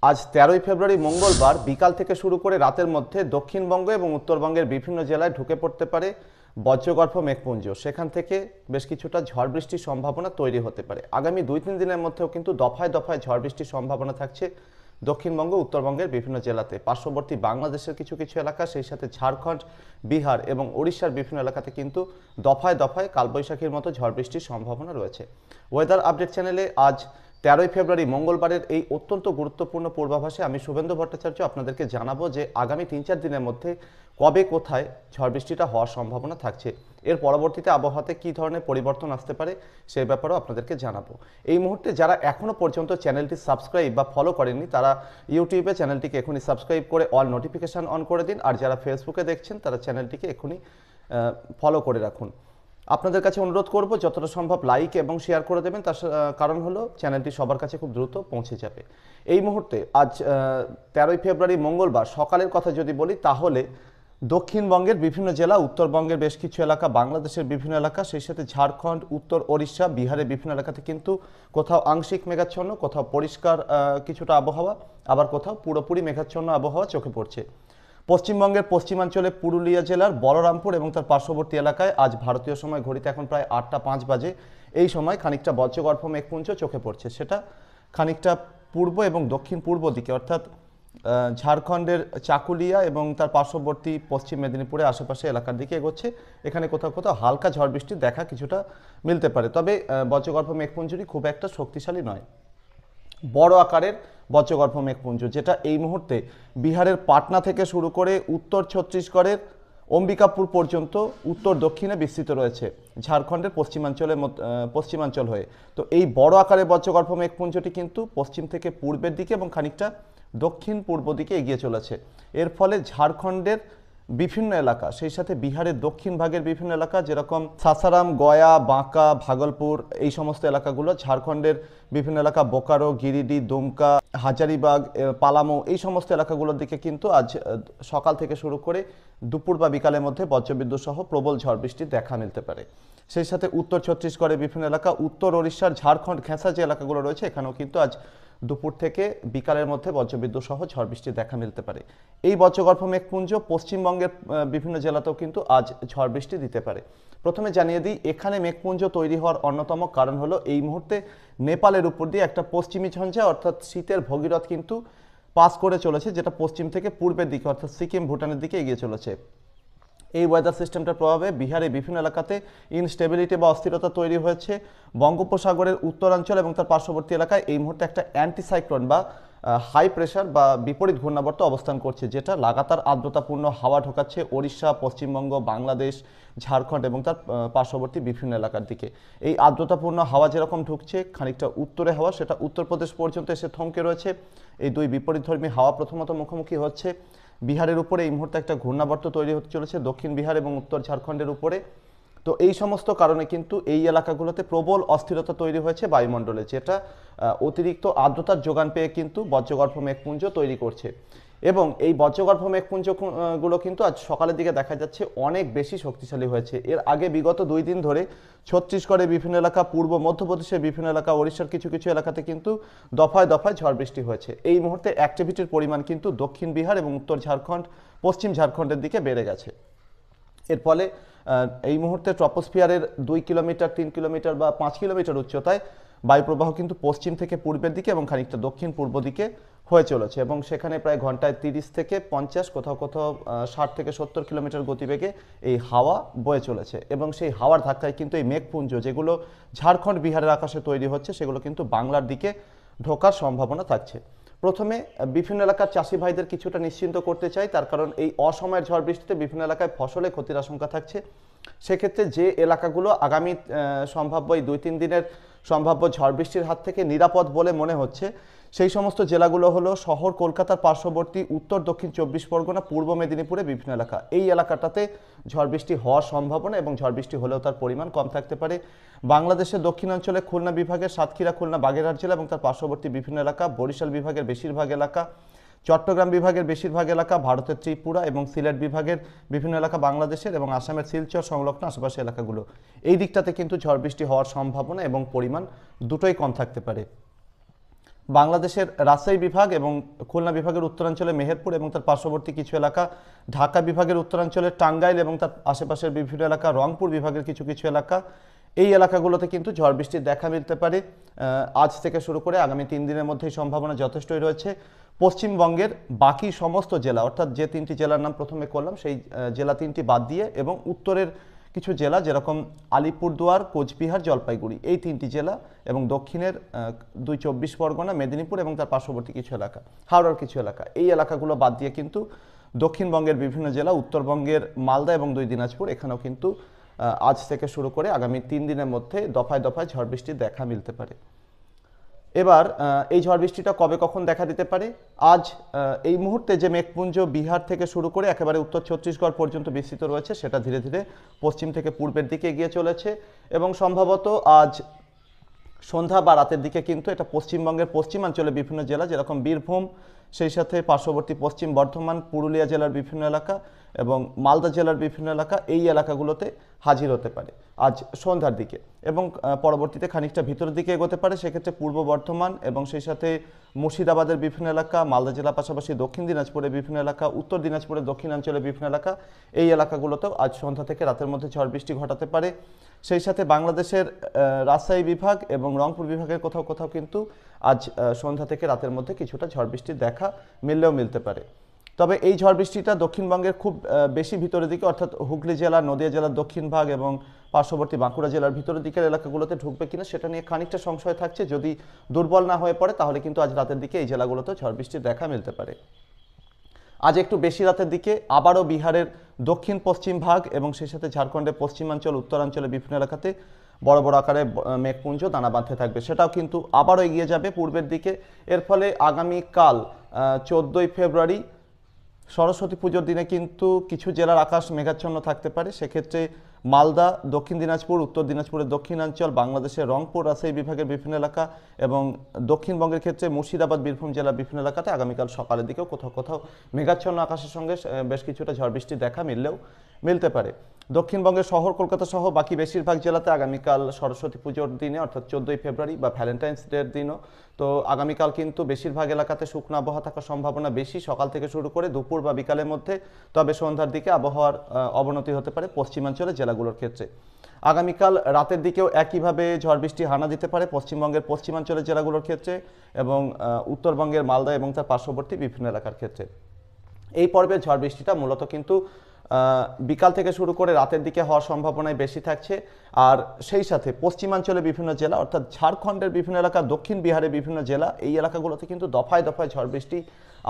আজ ১৩ই ফেব্রুয়ারি মঙ্গলবার বিকাল থেকে শুরু করে রাতের মধ্যে দক্ষিণবঙ্গ এবং উত্তরবঙ্গের বিভিন্ন জেলায় ঢুকে পড়তে পারে বজ্রগর্ভ মেঘপুঞ্জ। সেখান থেকে বেশ কিছুটা ঝড় বৃষ্টির সম্ভাবনা তৈরি হতে পারে। আগামী ২-৩ দিনের মধ্যেও কিন্তু দফায় দফায় ঝড় বৃষ্টির সম্ভাবনা থাকছে দক্ষিণবঙ্গ উত্তরবঙ্গের বিভিন্ন জেলাতে। পার্শ্ববর্তী বাংলাদেশের কিছু কিছু এলাকা, সেই সাথে ঝাড়খণ্ড, বিহার এবং ওড়িশার বিভিন্ন এলাকাতে কিন্তু দফায় দফায় কালবৈশাখীর মতো ঝড় বৃষ্টির সম্ভাবনা রয়েছে। ওয়েদার আপডেট চ্যানেলে আজ ১৩ই ফেব্রুয়ারি মঙ্গলবারের এই অত্যন্ত গুরুত্বপূর্ণ পূর্বাভাসে আমি শুভেন্দু ভট্টাচার্য আপনাদেরকে জানাবো যে আগামী ৩-৪ দিনের মধ্যে কবে কোথায় ঝড় বৃষ্টিটা হওয়ার সম্ভাবনা থাকছে। এর পরবর্তীতে আবহাওয়াতে কী ধরনের পরিবর্তন আসতে পারে সেই ব্যাপারেও আপনাদেরকে জানাবো। এই মুহূর্তে যারা এখনও পর্যন্ত চ্যানেলটি সাবস্ক্রাইব বা ফলো করেননি তারা ইউটিউবে চ্যানেলটিকে এখনই সাবস্ক্রাইব করে অল নোটিফিকেশান অন করে দিন। আর যারা ফেসবুকে দেখছেন তারা চ্যানেলটিকে এখনই ফলো করে রাখুন। আপনাদের কাছে অনুরোধ করব যতটা সম্ভব লাইক এবং শেয়ার করে দেবেন, তার কারণ হলো চ্যানেলটি সবার কাছে খুব দ্রুত পৌঁছে যাবে। এই মুহূর্তে আজ ১৩ই ফেব্রুয়ারি মঙ্গলবার সকালের কথা যদি বলি তাহলে দক্ষিণবঙ্গের বিভিন্ন জেলা, উত্তরবঙ্গের বেশ কিছু এলাকা, বাংলাদেশের বিভিন্ন এলাকা, সেই সাথে ঝাড়খণ্ড, উত্তর ওড়িশা, বিহারের বিভিন্ন এলাকাতে কিন্তু কোথাও আংশিক মেঘাচ্ছন্ন, কোথাও পরিষ্কার কিছুটা আবহাওয়া, আবার কোথাও পুরোপুরি মেঘাচ্ছন্ন আবহাওয়া চোখে পড়ছে। পশ্চিমবঙ্গের পশ্চিমাঞ্চলে পুরুলিয়া জেলার বলরামপুর এবং তার পার্শ্ববর্তী এলাকায় আজ ভারতীয় সময় ঘড়িতে এখন প্রায় ৮টা ৫ বাজে, এই সময় খানিকটা বজ্রগর্ভ মেঘপুঞ্জ চোখে পড়ছে। সেটা খানিকটা পূর্ব এবং দক্ষিণ পূর্ব দিকে, অর্থাৎ ঝাড়খণ্ডের চাকুলিয়া এবং তার পার্শ্ববর্তী পশ্চিম মেদিনীপুরের আশেপাশে এলাকার দিকে এগোচ্ছে। এখানে কোথাও কোথাও হালকা ঝড় বৃষ্টির দেখা কিছুটা মিলতে পারে, তবে বজ্রগর্ভ মেঘপুঞ্জটি খুব একটা শক্তিশালী নয়। বড় আকারের বজ্রগর্ভ মেঘপুঞ্জ যেটা এই মুহূর্তে বিহারের পাটনা থেকে শুরু করে উত্তর ছত্তিশগড়ের অম্বিকাপুর পর্যন্ত উত্তর দক্ষিণে বিস্তৃত রয়েছে, ঝাড়খণ্ডের পশ্চিমাঞ্চল হয়ে। তো এই বড় আকারের বজ্রগর্ভ মেঘপুঞ্জটি কিন্তু পশ্চিম থেকে পূর্বের দিকে এবং খানিকটা দক্ষিণ পূর্ব দিকে এগিয়ে চলেছে। এর ফলে ঝাড়খণ্ডের বিভিন্ন এলাকা, সেই সাথে বিহারের দক্ষিণ ভাগের বিভিন্ন এলাকা যেরকম সাসারাম, গয়া, বাঁকা, ভাগলপুর, এই সমস্ত এলাকাগুলো, ঝাড়খণ্ডের বিভিন্ন এলাকা বোকারো, গিরিডি, দুমকা, হাজারিবাগ, পালামৌ, এই সমস্ত এলাকাগুলোর দিকে কিন্তু আজ সকাল থেকে শুরু করে দুপুর বা বিকালের মধ্যে বজ্রবিদ্যুৎ সহ প্রবল ঝড় বৃষ্টির দেখা মিলতে পারে। সেই সাথে উত্তর ছত্তিশগড়ের বিভিন্ন এলাকা, উত্তর ওড়িশার ঝাড়খণ্ড ঘেঁষা যে এলাকাগুলো রয়েছে এখানেও কিন্তু আজ দুপুর থেকে বিকালের মধ্যে বজ্রবিদ্যুৎ সহ ঝড় বৃষ্টির দেখা মিলতে পারে। এই বজ্রগর্ভ মেঘপুঞ্জ পশ্চিমবঙ্গের বিভিন্ন জেলাতেও কিন্তু আজ ঝড় বৃষ্টি দিতে পারে। প্রথমে জানিয়ে দিই, এখানে মেঘপুঞ্জ তৈরি হওয়ার অন্যতম কারণ হলো এই মুহূর্তে নেপালের উপর দিয়ে একটা পশ্চিমী ঝঞ্ঝা অর্থাৎ শীতের ভগীরথ কিন্তু পাস করে চলেছে, যেটা পশ্চিম থেকে পূর্বের দিকে অর্থাৎ সিকিম, ভুটানের দিকে এগিয়ে চলেছে। এই ওয়েদার সিস্টেমটার প্রভাবে বিহারে বিভিন্ন এলাকাতে ইনস্টেবিলিটি বা অস্থিরতা তৈরি হয়েছে। বঙ্গোপসাগরের উত্তরাঞ্চল এবং তার পার্শ্ববর্তী এলাকায় এই মুহূর্তে একটা অ্যান্টিসাইক্লোন বা হাই প্রেশার বা বিপরীত ঘূর্ণাবর্ত অবস্থান করছে, যেটা লাগাতার আর্দ্রতাপূর্ণ হাওয়া ঢোকাচ্ছে ওড়িশা, পশ্চিমবঙ্গ, বাংলাদেশ, ঝাড়খণ্ড এবং তার পার্শ্ববর্তী বিভিন্ন এলাকার দিকে। এই আর্দ্রতাপূর্ণ হাওয়া যেরকম ঢুকছে, খানিকটা উত্তরে হাওয়া সেটা উত্তরপ্রদেশ পর্যন্ত এসে থমকে রয়েছে। এই দুই বিপরীতধর্মী হাওয়া প্রথমত মুখোমুখি হচ্ছে। বিহারের উপরে এই মুহূর্তে একটা ঘূর্ণাবর্ত তৈরি হতে চলেছে দক্ষিণ বিহার এবং উত্তর ঝাড়খণ্ডের উপরে। তো এই সমস্ত কারণে কিন্তু এই এলাকাগুলোতে প্রবল অস্থিরতা তৈরি হয়েছে বায়ুমণ্ডলে, যেটা অতিরিক্ত আর্দ্রতার যোগান পেয়ে কিন্তু বজ্রগর্ভ মেঘপুঞ্জ তৈরি করছে। এবং এই বজ্রগর্ভ মেঘপুঞ্জগুলো কিন্তু আজ সকালের দিকে দেখা যাচ্ছে অনেক বেশি শক্তিশালী হয়েছে। এর আগে বিগত 2 দিন ধরে ছত্তিশগড়ের বিভিন্ন এলাকা, পূর্ব মধ্যপ্রদেশের বিভিন্ন এলাকা, ওড়িশার কিছু কিছু এলাকাতে কিন্তু দফায় দফায় ঝড় বৃষ্টি হয়েছে। এই মুহূর্তে অ্যাক্টিভিটির পরিমাণ কিন্তু দক্ষিণ বিহার এবং উত্তর ঝাড়খণ্ড, পশ্চিম ঝাড়খণ্ডের দিকে বেড়ে গেছে। এর ফলে এই মুহূর্তে ট্রপোস্ফিয়ারের 2 কিলোমিটার, 3 কিলোমিটার বা 5 কিলোমিটার উচ্চতায় বায়ুপ্রবাহ কিন্তু পশ্চিম থেকে পূর্বের দিকে এবং খানিকটা দক্ষিণ পূর্ব দিকে হয়ে চলেছে এবং সেখানে প্রায় ঘন্টায় 30 থেকে 50, কোথাও কোথাও 60 থেকে 70 কিলোমিটার গতিবেগে এই হাওয়া বয়ে চলেছে। এবং সেই হাওয়ার ধাক্কায় কিন্তু এই মেঘপুঞ্জ যেগুলো ঝাড়খণ্ড, বিহারের আকাশে তৈরি হচ্ছে সেগুলো কিন্তু বাংলার দিকে ঢোকার সম্ভাবনা থাকছে। প্রথমে বিভিন্ন এলাকার চাষি ভাইদের কিছুটা নিশ্চিন্ত করতে চাই, তার কারণ এই অসময়ের ঝড় বৃষ্টিতে বিভিন্ন এলাকায় ফসলে ক্ষতির আশঙ্কা থাকছে। সেক্ষেত্রে যে এলাকাগুলো আগামী সম্ভাব্য এই 2-3 দিনের সম্ভাব্য ঝড় বৃষ্টির হাত থেকে নিরাপদ বলে মনে হচ্ছে, সেই সমস্ত জেলাগুলো হলো শহর কলকাতার পার্শ্ববর্তী উত্তর দক্ষিণ 24 পরগনা, পূর্ব মেদিনীপুরে বিভিন্ন এলাকা। এই এলাকাটাতে ঝড় বৃষ্টি হওয়ার সম্ভাবনা এবং ঝড় বৃষ্টি হলেও তার পরিমাণ কম থাকতে পারে। বাংলাদেশের দক্ষিণাঞ্চলে খুলনা বিভাগের সাতক্ষীরা, খুলনা, বাগেরহাট জেলা এবং তার পার্শ্ববর্তী বিভিন্ন এলাকা, বরিশাল বিভাগের বেশিরভাগ এলাকা, চট্টগ্রাম বিভাগের বেশিরভাগ এলাকা, ভারতের ত্রিপুরা এবং সিলেট বিভাগের বিভিন্ন এলাকা, বাংলাদেশের এবং আসামের শিলচর সংলগ্ন আশেপাশে এলাকাগুলো, এই দিকটাতে কিন্তু ঝড় বৃষ্টি হওয়ার সম্ভাবনা এবং পরিমাণ দুটোই কম থাকতে পারে। বাংলাদেশের রাজশাহী বিভাগ এবং খুলনা বিভাগের উত্তরাঞ্চলে মেহেরপুর এবং তার পার্শ্ববর্তী কিছু এলাকা, ঢাকা বিভাগের উত্তরাঞ্চলে টাঙ্গাইল এবং তার আশেপাশের বিভিন্ন এলাকা, রংপুর বিভাগের কিছু কিছু এলাকা, এই এলাকাগুলোতে কিন্তু ঝড় বৃষ্টির দেখা মিলতে পারে। আজ থেকে শুরু করে আগামী 3 দিনের মধ্যেই সম্ভাবনা যথেষ্টই রয়েছে। পশ্চিমবঙ্গের বাকি সমস্ত জেলা, অর্থাৎ যে 3টি জেলার নাম প্রথমে করলাম সেই জেলা 3টি বাদ দিয়ে, এবং উত্তরের কিছু জেলা যেরকম আলিপুরদুয়ার, কোচবিহার, জলপাইগুড়ি, এই 3টি জেলা, এবং দক্ষিণের 2 24 পরগনা, মেদিনীপুর এবং তার পার্শ্ববর্তী কিছু এলাকা, হাওড়ার কিছু এলাকা, এই এলাকাগুলো বাদ দিয়ে কিন্তু দক্ষিণবঙ্গের বিভিন্ন জেলা, উত্তরবঙ্গের মালদা এবং 2 দিনাজপুর, এখানেও কিন্তু আজ থেকে শুরু করে আগামী 3 দিনের মধ্যে দফায় দফায় ঝড় বৃষ্টির দেখা মিলতে পারে। এবার এই ঝড় বৃষ্টিটা কবে কখন দেখা দিতে পারে? আজ এই মুহূর্তে যে মেঘপুঞ্জ বিহার থেকে শুরু করে একেবারে উত্তর ছত্তিশগড় পর্যন্ত বিস্তৃত রয়েছে, সেটা ধীরে ধীরে পশ্চিম থেকে পূর্বের দিকে এগিয়ে চলেছে, এবং সম্ভবত আজ সন্ধ্যা বা রাতের দিকে কিন্তু এটা পশ্চিমবঙ্গের পশ্চিমাঞ্চলে বিভিন্ন জেলা যেরকম বীরভূম, সেই সাথে পার্শ্ববর্তী পশ্চিম বর্ধমান, পুরুলিয়া জেলার বিভিন্ন এলাকা এবং মালদা জেলার বিভিন্ন এলাকা, এই এলাকাগুলোতে হাজির হতে পারে আজ সন্ধ্যার দিকে, এবং পরবর্তীতে খানিকটা ভিতরের দিকে এগোতে পারে। সেক্ষেত্রে পূর্ব বর্ধমান এবং সেই সাথে মুর্শিদাবাদের বিভিন্ন এলাকা, মালদা জেলার পাশাপাশি দক্ষিণ দিনাজপুরের বিভিন্ন এলাকা, উত্তর দিনাজপুরের দক্ষিণাঞ্চলের বিভিন্ন এলাকা, এই এলাকাগুলোতেও আজ সন্ধ্যা থেকে রাতের মধ্যে ঝড় বৃষ্টি ঘটাতে পারে। সেই সাথে বাংলাদেশের রাজশাহী বিভাগ এবং রংপুর বিভাগের কোথাও কোথাও কিন্তু আজ সন্ধ্যা থেকে রাতের মধ্যে কিছুটা ঝড় বৃষ্টির দেখা মিলতে পারে। তবে এই ঝড় বৃষ্টিটা দক্ষিণবঙ্গের খুব বেশি ভিতরের দিকে, অর্থাৎ হুগলি জেলা, নদিয়া জেলার দক্ষিণ ভাগ এবং পার্শ্ববর্তী বাঁকুড়া জেলার ভিতরের দিকের এলাকাগুলোতে ঢুকবে কিনা সেটা নিয়ে খানিকটা সংশয় থাকছে। যদি দুর্বল না হয়ে পড়ে তাহলে কিন্তু আজ রাতের দিকে এই জেলাগুলোতে ঝড় বৃষ্টির দেখা মিলতে পারে। আজ একটু বেশি রাতের দিকে আবারও বিহারের দক্ষিণ পশ্চিম ভাগ এবং সেই সাথে ঝাড়খণ্ডের পশ্চিমাঞ্চল, উত্তরাঞ্চলের বিভিন্ন এলাকাতে বড় বড় আকারে মেঘপুঞ্জ দানা বাঁধতে থাকবে, সেটাও কিন্তু আবারও এগিয়ে যাবে পূর্বের দিকে। এর ফলে আগামীকাল 14ই ফেব্রুয়ারি সরস্বতী পুজোর দিনে কিন্তু কিছু জেলার আকাশ মেঘাচ্ছন্ন থাকতে পারে। সেক্ষেত্রে মালদা, দক্ষিণ দিনাজপুর, উত্তর দিনাজপুরের দক্ষিণাঞ্চল, বাংলাদেশের রংপুর, রাজশাহী বিভাগের বিভিন্ন এলাকা এবং দক্ষিণবঙ্গের ক্ষেত্রে মুর্শিদাবাদ, বীরভূম জেলার বিভিন্ন এলাকাতে আগামীকাল সকালের দিকেও কোথাও কোথাও মেঘাচ্ছন্ন আকাশের সঙ্গে বেশ কিছুটা ঝড় বৃষ্টির দেখা মিলতে পারে। দক্ষিণবঙ্গের শহর কলকাতা সহ বাকি বেশিরভাগ জেলাতে আগামীকাল সরস্বতী পুজোর দিনে, অর্থাৎ 14ই ফেব্রুয়ারি বা ভ্যালেন্টাইন্স ডের দিনও, তো আগামীকাল কিন্তু বেশিরভাগ এলাকাতে শুকনো আবহাওয়া থাকার সম্ভাবনা বেশি সকাল থেকে শুরু করে দুপুর বা বিকালের মধ্যে। তবে সন্ধ্যার দিকে আবহাওয়ার অবনতি হতে পারে পশ্চিমাঞ্চলের জেলাগুলোর ক্ষেত্রে। আগামীকাল রাতের দিকেও একইভাবে ঝড় বৃষ্টি হানা দিতে পারে পশ্চিমবঙ্গের পশ্চিমাঞ্চলের জেলাগুলোর ক্ষেত্রে এবং উত্তরবঙ্গের মালদা এবং তার পার্শ্ববর্তী বিভিন্ন এলাকার ক্ষেত্রে। এই পর্বের ঝড় বৃষ্টিটা মূলত কিন্তু বিকাল থেকে শুরু করে রাতের দিকে হওয়ার সম্ভাবনাই বেশি থাকছে। আর সেই সাথে পশ্চিমাঞ্চলের বিভিন্ন জেলা, অর্থাৎ ঝাড়খণ্ডের বিভিন্ন এলাকা, দক্ষিণ বিহারের বিভিন্ন জেলা, এই এলাকাগুলোতে কিন্তু দফায় দফায় ঝড় বৃষ্টি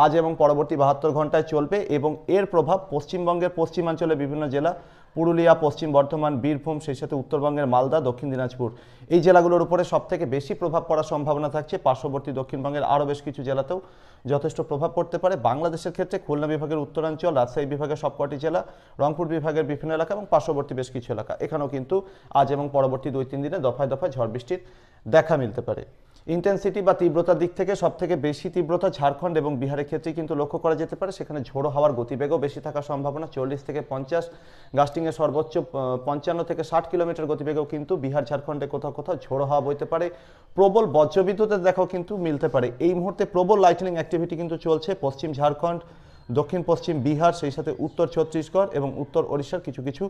আজ এবং পরবর্তী 72 ঘন্টায় চলবে, এবং এর প্রভাব পশ্চিমবঙ্গের পশ্চিমাঞ্চলের বিভিন্ন জেলা, পুরুলিয়া, পশ্চিম বর্ধমান, বীরভূম, সেই সাথে উত্তরবঙ্গের মালদা, দক্ষিণ দিনাজপুর, এই জেলাগুলোর উপরে সবথেকে বেশি প্রভাব পড়ার সম্ভাবনা থাকছে। পার্শ্ববর্তী দক্ষিণবঙ্গের আরও বেশ কিছু জেলাতেও যথেষ্ট প্রভাব পড়তে পারে। বাংলাদেশের ক্ষেত্রে খুলনা বিভাগের উত্তরাঞ্চল, রাজশাহী বিভাগের সবকটি জেলা, রংপুর বিভাগের বিভিন্ন এলাকা এবং পার্শ্ববর্তী বেশ কিছু এলাকা, এখানেও কিন্তু আজ এবং পরবর্তী 2-3 দিনে দফায় দফায় ঝড় বৃষ্টির দেখা মিলতে পারে। ইন্টেন্সিটি বা তীব্রতার দিক থেকে সবথেকে বেশি তীব্রতা ঝাড়খণ্ড এবং বিহারের ক্ষেত্রে কিন্তু লক্ষ্য করা যেতে পারে। সেখানে ঝোড়ো হাওয়ার গতিবেগও বেশি থাকার সম্ভাবনা, 40 থেকে 50, গাস্টিংয়ে সর্বোচ্চ 55 থেকে 60 কিলোমিটার গতিবেগেও কিন্তু বিহার, ঝাড়খণ্ডে কোথাও কোথাও ঝোড়ো হাওয়া বইতে পারে। প্রবল বজ্রবিদ্যুতের দেখাও কিন্তু মিলতে পারে। এই মুহূর্তে প্রবল লাইটনিং অ্যাক্টিভিটি কিন্তু চলছে পশ্চিম ঝাড়খণ্ড, দক্ষিণ পশ্চিম বিহার, সেই সাথে উত্তর ছত্তিশগড় এবং উত্তর ওড়িশার কিছু কিছু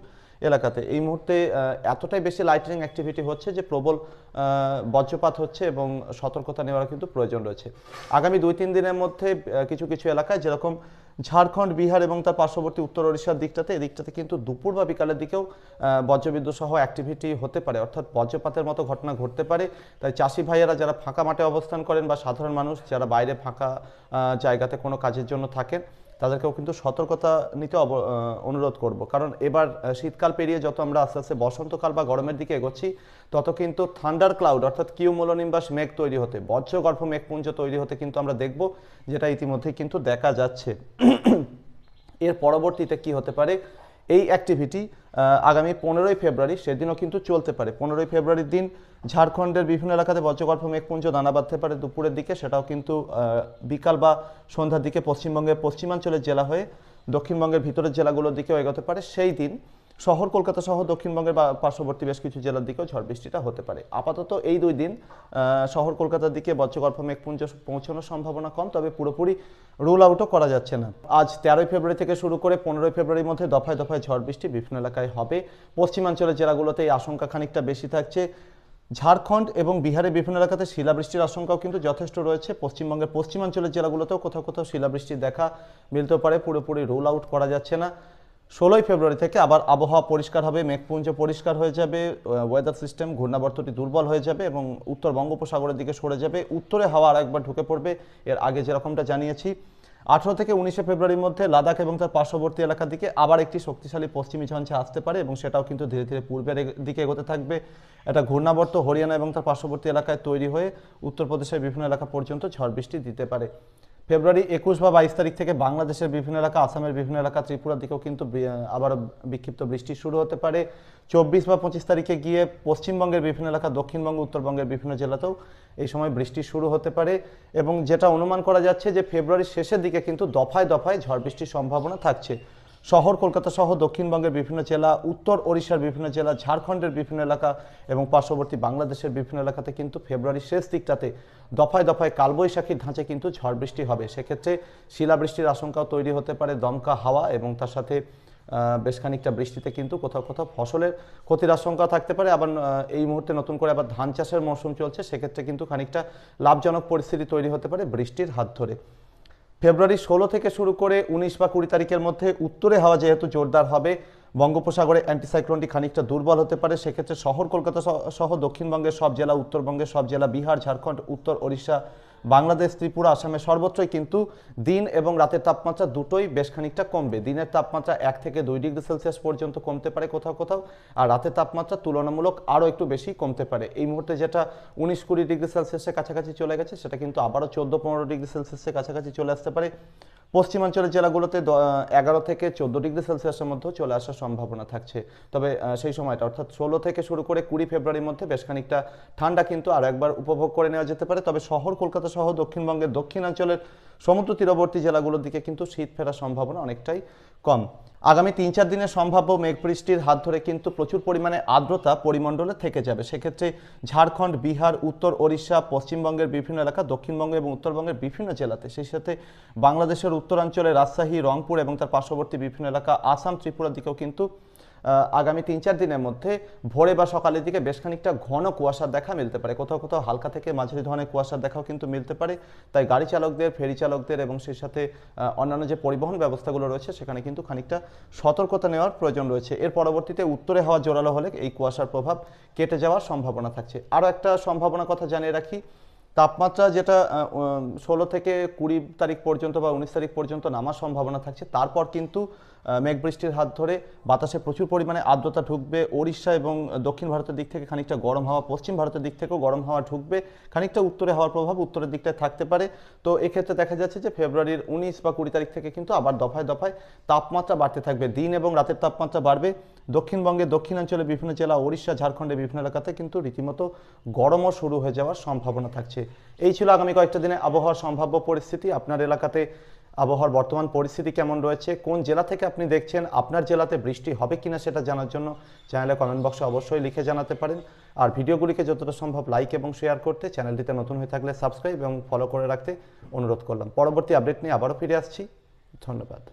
এলাকাতে এই মুহূর্তে এতটাই বেশি লাইটনিং অ্যাক্টিভিটি হচ্ছে যে প্রবল বজ্রপাত হচ্ছে এবং সতর্কতা নেওয়ার কিন্তু প্রয়োজন রয়েছে। আগামী 2-3 দিনের মধ্যে কিছু কিছু এলাকায় যেরকম ঝাড়খণ্ড, বিহার এবং তার পার্শ্ববর্তী উত্তর ওড়িশার দিকটাতে, এদিকটাতে কিন্তু দুপুর বা বিকালের দিকেও বজ্রবিদ্যুৎ সহ অ্যাক্টিভিটি হতে পারে, অর্থাৎ বজ্রপাতের মতো ঘটনা ঘটতে পারে। তাই চাষি ভাইয়েরা যারা ফাঁকা মাঠে অবস্থান করেন বা সাধারণ মানুষ যারা বাইরে ফাঁকা জায়গাতে কোনো কাজের জন্য থাকেন, তাদেরকেও কিন্তু সতর্কতা নিতে অনুরোধ করব। কারণ এবার শীতকাল পেরিয়ে যত আমরা আস্তে আস্তে বসন্তকাল বা গরমের দিকে এগোচ্ছি, তত কিন্তু থান্ডার ক্লাউড অর্থাৎ কিউমুলোনিম্বাস মেঘ তৈরি হতে, বজ্রগর্ভ মেঘপুঞ্জ তৈরি হতে কিন্তু আমরা দেখব, যেটা ইতিমধ্যেই কিন্তু দেখা যাচ্ছে। এর পরবর্তীতে কি হতে পারে, এই অ্যাক্টিভিটি আগামী 15ই ফেব্রুয়ারি সেদিনও কিন্তু চলতে পারে। 15ই ফেব্রুয়ারির দিন ঝাড়খণ্ডের বিভিন্ন এলাকাতে বজ্রগর্ভ মেঘপুঞ্জ দানা বাঁধতে পারে দুপুরের দিকে, সেটাও কিন্তু বিকাল বা সন্ধ্যার দিকে পশ্চিমবঙ্গের পশ্চিমাঞ্চলের জেলা হয়ে দক্ষিণবঙ্গের ভিতরের জেলাগুলোর দিকেও এগোতে পারে। সেই দিন শহর কলকাতা সহ দক্ষিণবঙ্গের বা পার্শ্ববর্তী বেশ কিছু জেলার দিকেও ঝড় বৃষ্টিটা হতে পারে। আপাতত এই 2 দিন শহর কলকাতার দিকে বজ্রগর্ভ মেঘপুঞ্জ পৌঁছানোর সম্ভাবনা কম, তবে পুরোপুরি রুল আউটও করা যাচ্ছে না। আজ 13ই ফেব্রুয়ারি থেকে শুরু করে 15ই ফেব্রুয়ারির মধ্যে দফায় দফায় ঝড় বৃষ্টি বিভিন্ন এলাকায় হবে। পশ্চিমাঞ্চলের জেলাগুলোতে এই আশঙ্কা খানিকটা বেশি থাকছে। ঝাড়খণ্ড এবং বিহারের বিভিন্ন এলাকাতে শিলাবৃষ্টির আশঙ্কাও কিন্তু যথেষ্ট রয়েছে। পশ্চিমবঙ্গের পশ্চিমাঞ্চলের জেলাগুলোতেও কোথাও কোথাও শিলাবৃষ্টির দেখা মিলতে পারে, পুরোপুরি রুল আউট করা যাচ্ছে না। 16ই ফেব্রুয়ারি থেকে আবার আবহাওয়া পরিষ্কার হবে, মেঘপুঞ্জ পরিষ্কার হয়ে যাবে, ওয়েদার সিস্টেম ঘূর্ণাবর্তটি দুর্বল হয়ে যাবে এবং উত্তর বঙ্গোপসাগরের দিকে সরে যাবে। উত্তরে হাওয়া আর একবার ঢুকে পড়বে, এর আগে যেরকমটা জানিয়েছি। 18 থেকে 19শে ফেব্রুয়ারির মধ্যে লাদাখ এবং তার পার্শ্ববর্তী এলাকার দিকে আবার একটি শক্তিশালী পশ্চিমী ঝঞ্ঝা আসতে পারে এবং সেটাও কিন্তু ধীরে ধীরে পূর্বের দিকে এগোতে থাকবে। এটা ঘূর্ণাবর্ত হরিয়ানা এবং তার পার্শ্ববর্তী এলাকায় তৈরি হয়ে উত্তরপ্রদেশের বিভিন্ন এলাকা পর্যন্ত ঝড় বৃষ্টি দিতে পারে। ফেব্রুয়ারি 21 বা 22 তারিখ থেকে বাংলাদেশের বিভিন্ন এলাকা, আসামের বিভিন্ন এলাকা, ত্রিপুরার দিকেও কিন্তু আবার বিক্ষিপ্ত বৃষ্টি শুরু হতে পারে। 24 বা 25 তারিখে গিয়ে পশ্চিমবঙ্গের বিভিন্ন এলাকা, দক্ষিণবঙ্গ, উত্তরবঙ্গের বিভিন্ন জেলাতেও এই সময় বৃষ্টি শুরু হতে পারে এবং যেটা অনুমান করা যাচ্ছে যে ফেব্রুয়ারির শেষের দিকে কিন্তু দফায় দফায় ঝড় বৃষ্টির সম্ভাবনা থাকছে। শহর কলকাতা সহ দক্ষিণবঙ্গের বিভিন্ন জেলা, উত্তর ওড়িশার বিভিন্ন জেলা, ঝাড়খণ্ডের বিভিন্ন এলাকা এবং পার্শ্ববর্তী বাংলাদেশের বিভিন্ন এলাকাতে কিন্তু ফেব্রুয়ারির শেষ দিকটাতে দফায় দফায় কালবৈশাখীর ধাঁচে কিন্তু ঝড় বৃষ্টি হবে। সেক্ষেত্রে শিলাবৃষ্টির আশঙ্কাও তৈরি হতে পারে, দমকা হাওয়া এবং তার সাথে বেশ খানিকটা বৃষ্টিতে কিন্তু কোথাও কোথাও ফসলের ক্ষতির আশঙ্কা থাকতে পারে। আবার এই মুহূর্তে নতুন করে আবার ধান চাষের মৌসুম চলছে, সেক্ষেত্রে কিন্তু খানিকটা লাভজনক পরিস্থিতি তৈরি হতে পারে বৃষ্টির হাত ধরে। ফেব্রুয়ারি 16 থেকে শুরু করে 19 বা 20 তারিখের মধ্যে উত্তরে হাওয়া যেহেতু জোরদার হবে, বঙ্গোপসাগরে অ্যান্টিসাইক্লোনটি খানিকটা দুর্বল হতে পারে। সেক্ষেত্রে শহর কলকাতা সহ দক্ষিণবঙ্গের সব জেলা, উত্তরবঙ্গের সব জেলা, বিহার, ঝাড়খণ্ড, উত্তর ওড়িশা, বাংলাদেশ, ত্রিপুরা, আসামে সর্বত্রই কিন্তু দিন এবং রাতের তাপমাত্রা দুটোই বেশ খানিকটা কমবে। দিনের তাপমাত্রা 1 থেকে 2 ডিগ্রি সেলসিয়াস পর্যন্ত কমতে পারে কোথাও কোথাও, আর রাতের তাপমাত্রা তুলনামূলক আরও একটু বেশি কমতে পারে। এই মুহূর্তে যেটা 19-20 ডিগ্রি সেলসিয়াসের কাছাকাছি চলে গেছে, সেটা কিন্তু আবারও 14-15 ডিগ্রি সেলসিয়াসের কাছাকাছি চলে আসতে পারে। পশ্চিমাঞ্চলের জেলাগুলোতে 11 থেকে 14 ডিগ্রি সেলসিয়াসের মধ্যেও চলে আসার সম্ভাবনা থাকছে। তবে সেই সময়টা অর্থাৎ 16 থেকে শুরু করে 20 ফেব্রুয়ারির মধ্যে বেশ খানিকটা ঠান্ডা কিন্তু আরও একবার উপভোগ করে নেওয়া যেতে পারে। তবে শহর কলকাতা সহ দক্ষিণবঙ্গের দক্ষিণাঞ্চলের সমুদ্র তীরবর্তী জেলাগুলোর দিকে কিন্তু শীত ফেরার সম্ভাবনা অনেকটাই কম। আগামী 3-4 দিনের সম্ভাব্য মেঘ বৃষ্টির হাত ধরে কিন্তু প্রচুর পরিমাণে আর্দ্রতা পরিমণ্ডলে থেকে যাবে। সেক্ষেত্রে ঝাড়খণ্ড, বিহার, উত্তর ওড়িশা, পশ্চিমবঙ্গের বিভিন্ন এলাকা, দক্ষিণবঙ্গ এবং উত্তরবঙ্গের বিভিন্ন জেলাতে, সেই সাথে বাংলাদেশের উত্তরাঞ্চলে রাজশাহী, রংপুর এবং তার পার্শ্ববর্তী বিভিন্ন এলাকা, আসাম, ত্রিপুরার দিকেও কিন্তু আগামী 3-4 দিনের মধ্যে ভোরে বা সকালের দিকে বেশ খানিকটা ঘন কুয়াশার দেখা মিলতে পারে। কোথাও কোথাও হালকা থেকে মাঝারি ধরনের কুয়াশার দেখাও কিন্তু মিলতে পারে। তাই গাড়ি চালকদের, ফেরি চালকদের এবং সেই সাথে অন্যান্য যে পরিবহন ব্যবস্থাগুলো রয়েছে সেখানে কিন্তু খানিকটা সতর্কতা নেওয়ার প্রয়োজন রয়েছে। এর পরবর্তীতে উত্তরে হাওয়া জোরালো হলে এই কুয়াশার প্রভাব কেটে যাওয়ার সম্ভাবনা থাকছে। আরও একটা সম্ভাবনা কথা জানিয়ে রাখি, তাপমাত্রা যেটা 16 থেকে 20 তারিখ পর্যন্ত বা 19 তারিখ পর্যন্ত নামার সম্ভাবনা থাকছে। তারপর কিন্তু মেঘ বৃষ্টির হাত ধরে বাতাসে প্রচুর পরিমাণে আর্দ্রতা ঢুকবে। ওড়িশা এবং দক্ষিণ ভারতের দিক থেকে খানিকটা গরম হাওয়া, পশ্চিম ভারতের দিক থেকেও গরম হাওয়া ঢুকবে। খানিকটা উত্তরে হাওয়ার প্রভাব উত্তরের দিকটায় থাকতে পারে। তো এক্ষেত্রে দেখা যাচ্ছে যে ফেব্রুয়ারির 19 বা 20 তারিখ থেকে কিন্তু আবার দফায় দফায় তাপমাত্রা বাড়তে থাকবে। দিন এবং রাতের তাপমাত্রা বাড়বে। দক্ষিণবঙ্গের দক্ষিণাঞ্চলে বিভিন্ন জেলা, ওড়িশা, ঝাড়খণ্ডের বিভিন্ন এলাকাতে কিন্তু রীতিমতো গরমও শুরু হয়ে যাওয়ার সম্ভাবনা থাকছে। এই ছিল আগামী কয়েকটা দিনে আবহাওয়ার সম্ভাব্য পরিস্থিতি। আপনার এলাকাতে আবহাওয়ার বর্তমান পরিস্থিতি কেমন রয়েছে, কোন জেলা থেকে আপনি দেখছেন, আপনার জেলাতে বৃষ্টি হবে কিনা সেটা জানার জন্য চ্যানেলে কমেন্ট বক্সে অবশ্যই লিখে জানাতে পারেন। আর ভিডিওগুলিকে যতটা সম্ভব লাইক এবং শেয়ার করতে, চ্যানেলটিতে নতুন হয়ে থাকলে সাবস্ক্রাইব এবং ফলো করে রাখতে অনুরোধ করলাম। পরবর্তী আপডেট নিয়ে আবারও ফিরে আসছি। ধন্যবাদ।